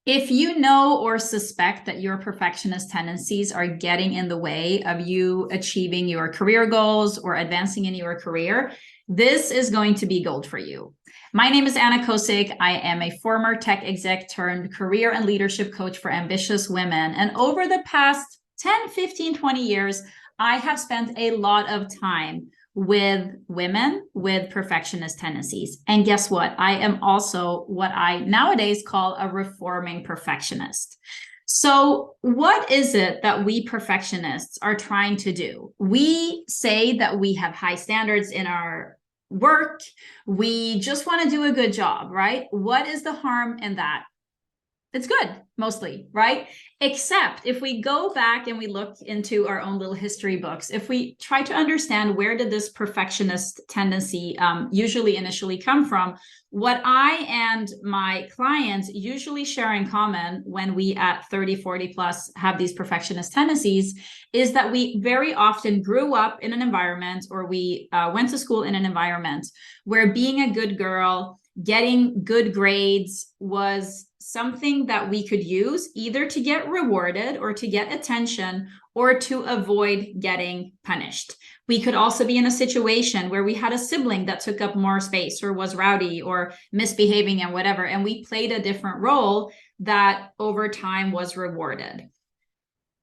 If you know or suspect that your perfectionist tendencies are getting in the way of you achieving your career goals or advancing in your career, this is going to be gold for you. My name is Anna Cosic. I am a former tech exec turned career and leadership coach for ambitious women. And over the past 10, 15, 20 years, I have spent a lot of time with women with perfectionist tendencies. And guess what? I am also what I nowadays call a reforming perfectionist. So, what is it that we perfectionists are trying to do? We say that we have high standards in our work. We just want to do a good job, right? What is the harm in that? It's good, mostly, right? Except if we go back and we look into our own little history books, if we try to understand where did this perfectionist tendency usually initially come from, what I and my clients usually share in common when we at 30, 40 plus have these perfectionist tendencies is that we very often grew up in an environment or we went to school in an environment where being a good girl, getting good grades was something that we could use either to get rewarded or to get attention or to avoid getting punished. We could also be in a situation where we had a sibling that took up more space or was rowdy or misbehaving and whatever, and we played a different role that over time was rewarded.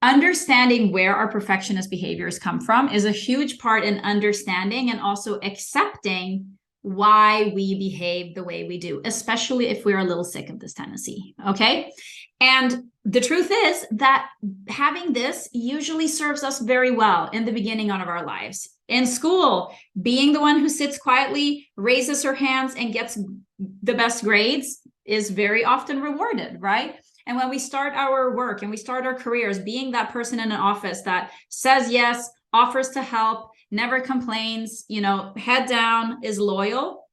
Understanding where our perfectionist behaviors come from is a huge part in understanding and also accepting why we behave the way we do, especially if we're a little sick of this tendency, okay? And the truth is that having this usually serves us very well in the beginning of our lives. In school, being the one who sits quietly, raises her hands, and gets the best grades is very often rewarded, right? And when we start our work and we start our careers, being that person in an office that says yes, offers to help, never complains, head down, is loyal,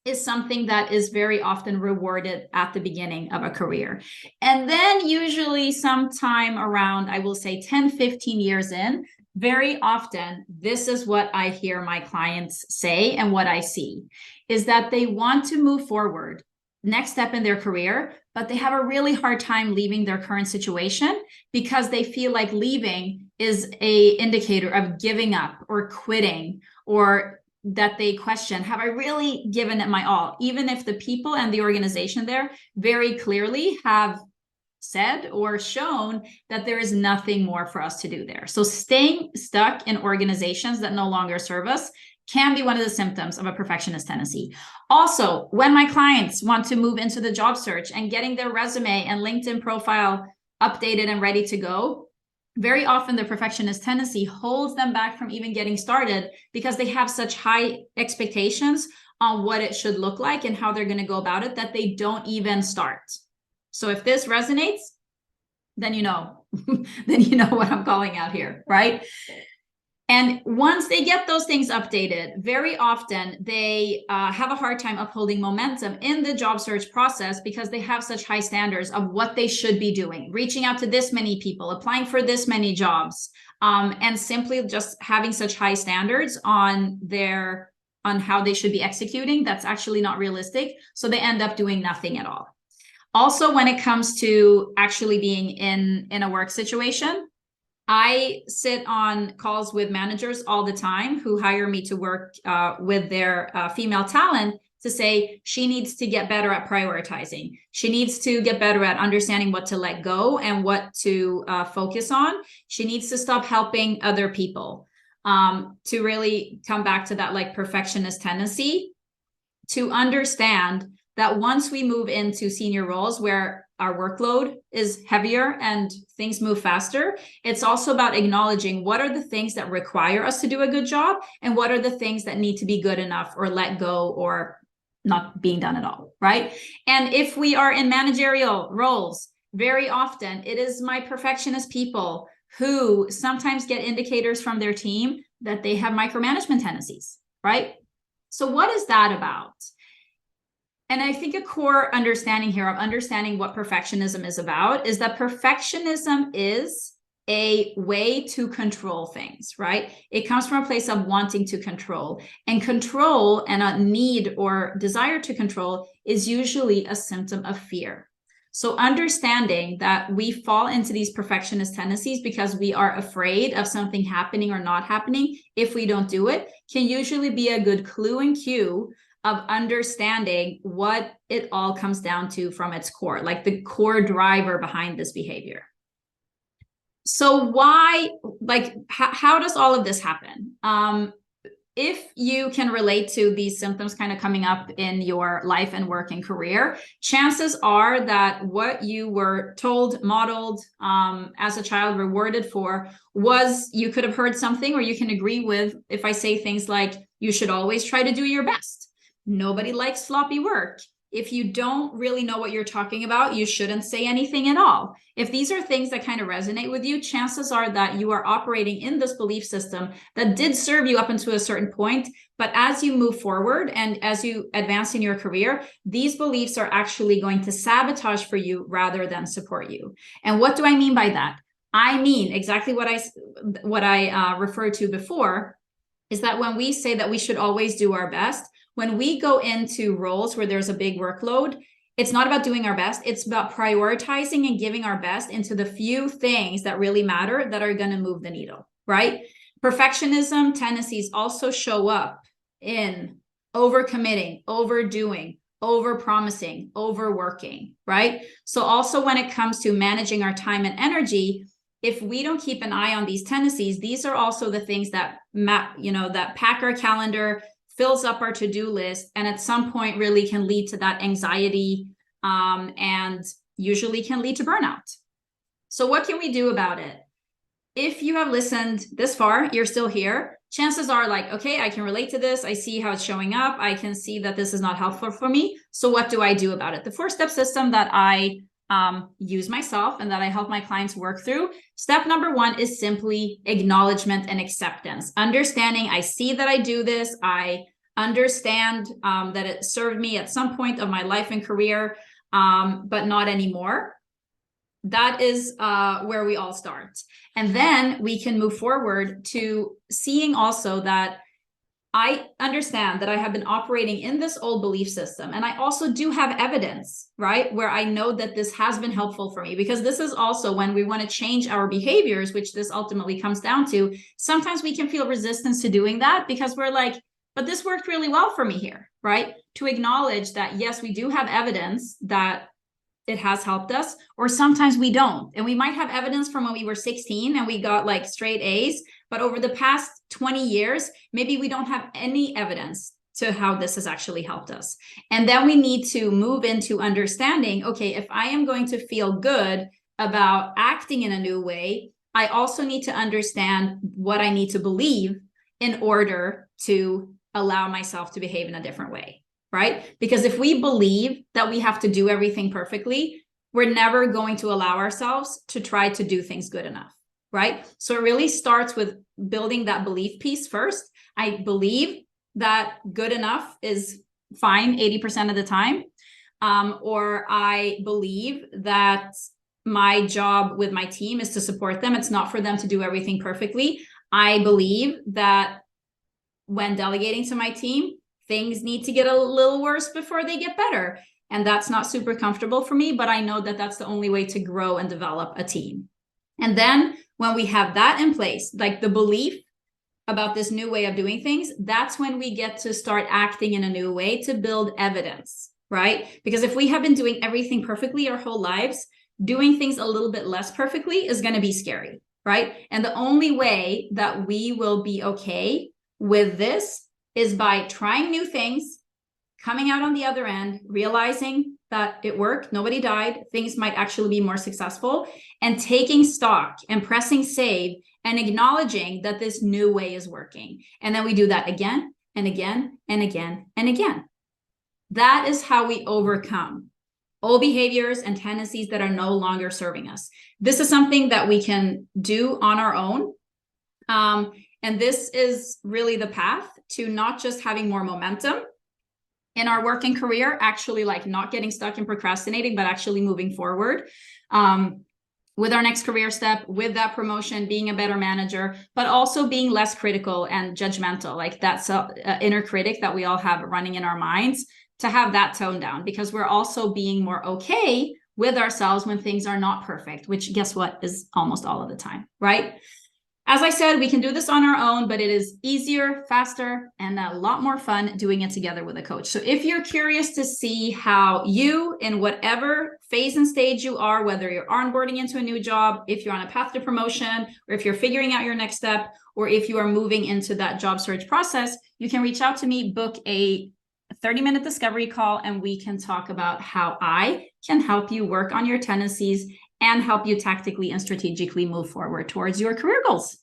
is something that is very often rewarded at the beginning of a career. And then usually sometime around, I will say 10, 15 years in, very often, this is what I hear my clients say and what I see, is that they want to move forward, next step in their career, but they have a really hard time leaving their current situation because they feel like leaving is a indicator of giving up or quitting, or that they question, have I really given it my all? Even if the people and the organization there very clearly have said or shown that there is nothing more for us to do there. So staying stuck in organizations that no longer serve us can be one of the symptoms of a perfectionist tendency. Also, when my clients want to move into the job search and getting their resume and LinkedIn profile updated and ready to go, very often the perfectionist tendency holds them back from even getting started because they have such high expectations on what it should look like and how they're going to go about it that they don't even start. So if this resonates, then then you know what I'm calling out here, right? And once they get those things updated, very often they have a hard time upholding momentum in the job search process because they have such high standards of what they should be doing, reaching out to this many people, applying for this many jobs, and simply just having such high standards on how they should be executing. That's actually not realistic. So they end up doing nothing at all. Also, when it comes to actually being in a work situation, I sit on calls with managers all the time who hire me to work with their female talent to say she needs to get better at prioritizing. She needs to get better at understanding what to let go and what to focus on. She needs to stop helping other people to really come back to that perfectionist tendency, to understand that once we move into senior roles where our workload is heavier and things move faster, it's also about acknowledging what are the things that require us to do a good job and what are the things that need to be good enough or let go or not being done at all, right? And if we are in managerial roles, very often it is my perfectionist people who sometimes get indicators from their team that they have micromanagement tendencies, right? So what is that about? And I think a core understanding here of understanding what perfectionism is about is that perfectionism is a way to control things, right? It comes from a place of wanting to control, and a need or desire to control is usually a symptom of fear. So understanding that we fall into these perfectionist tendencies because we are afraid of something happening or not happening if we don't do it can usually be a good clue and cue of understanding what it all comes down to from its core, like the core driver behind this behavior. So why, like, how does all of this happen? If you can relate to these symptoms kind of coming up in your life and work and career, chances are that what you were told, modeled as a child, rewarded for, was you could have heard something, or you can agree with if I say things like, you should always try to do your best. Nobody likes sloppy work. If you don't really know what you're talking about, you shouldn't say anything at all. If these are things that kind of resonate with you, chances are that you are operating in this belief system that did serve you up until a certain point. But as you move forward and as you advance in your career, these beliefs are actually going to sabotage for you rather than support you. And what do I mean by that? I mean exactly what I referred to before, is that when we say that we should always do our best, when we go into roles where there's a big workload, it's not about doing our best. It's about prioritizing and giving our best into the few things that really matter, that are going to move the needle, right? Perfectionism tendencies also show up in overcommitting, overdoing, overpromising, overworking, right? So also when it comes to managing our time and energy, if we don't keep an eye on these tendencies, these are also the things that that pack our calendar, fills up our to-do list, and at some point really can lead to that anxiety and usually can lead to burnout. So what can we do about it? If you have listened this far, you're still here, chances are like, okay, I can relate to this. I see how it's showing up. I can see that this is not helpful for me. So what do I do about it? The 4-step system that I use myself and that I help my clients work through. Step number 1 is simply acknowledgement and acceptance. Understanding, I see that I do this. I understand that it served me at some point of my life and career, but not anymore. That is where we all start. And then we can move forward to seeing also that I understand that I have been operating in this old belief system. And I also do have evidence, right, where I know that this has been helpful for me, because this is also when we want to change our behaviors, which this ultimately comes down to. Sometimes we can feel resistance to doing that because we're like, but this worked really well for me here, right? To acknowledge that, yes, we do have evidence that it has helped us, or sometimes we don't. And we might have evidence from when we were 16 and we got like straight A's, but over the past 20 years, maybe we don't have any evidence to how this has actually helped us. And then we need to move into understanding, okay, if I am going to feel good about acting in a new way, I also need to understand what I need to believe in order to allow myself to behave in a different way. Right? Because if we believe that we have to do everything perfectly, we're never going to allow ourselves to try to do things good enough, right? So it really starts with building that belief piece first. I believe that good enough is fine 80% of the time. Or I believe that my job with my team is to support them. It's not for them to do everything perfectly. I believe that when delegating to my team, things need to get a little worse before they get better. And that's not super comfortable for me, but I know that that's the only way to grow and develop a team. And then when we have that in place, like the belief about this new way of doing things, that's when we get to start acting in a new way to build evidence, right? Because if we have been doing everything perfectly our whole lives, doing things a little bit less perfectly is going to be scary, right? And the only way that we will be okay with this is by trying new things, coming out on the other end, realizing that it worked, nobody died, things might actually be more successful, and taking stock and pressing save and acknowledging that this new way is working. And then we do that again and again and again and again. That is how we overcome old behaviors and tendencies that are no longer serving us. This is something that we can do on our own. And this is really the path to not just having more momentum in our work and career, actually like not getting stuck in procrastinating, but actually moving forward with our next career step, with that promotion, being a better manager, but also being less critical and judgmental, like that inner critic that we all have running in our minds, to have that toned down, because we're also being more okay with ourselves when things are not perfect, which guess what is almost all of the time, right? As I said, we can do this on our own, but it is easier, faster, and a lot more fun doing it together with a coach. So if you're curious to see how you, in whatever phase and stage you are, whether you're onboarding into a new job, if you're on a path to promotion, or if you're figuring out your next step, or if you are moving into that job search process, you can reach out to me, book a 30-minute discovery call, and we can talk about how I can help you work on your tendencies and help you tactically and strategically move forward towards your career goals.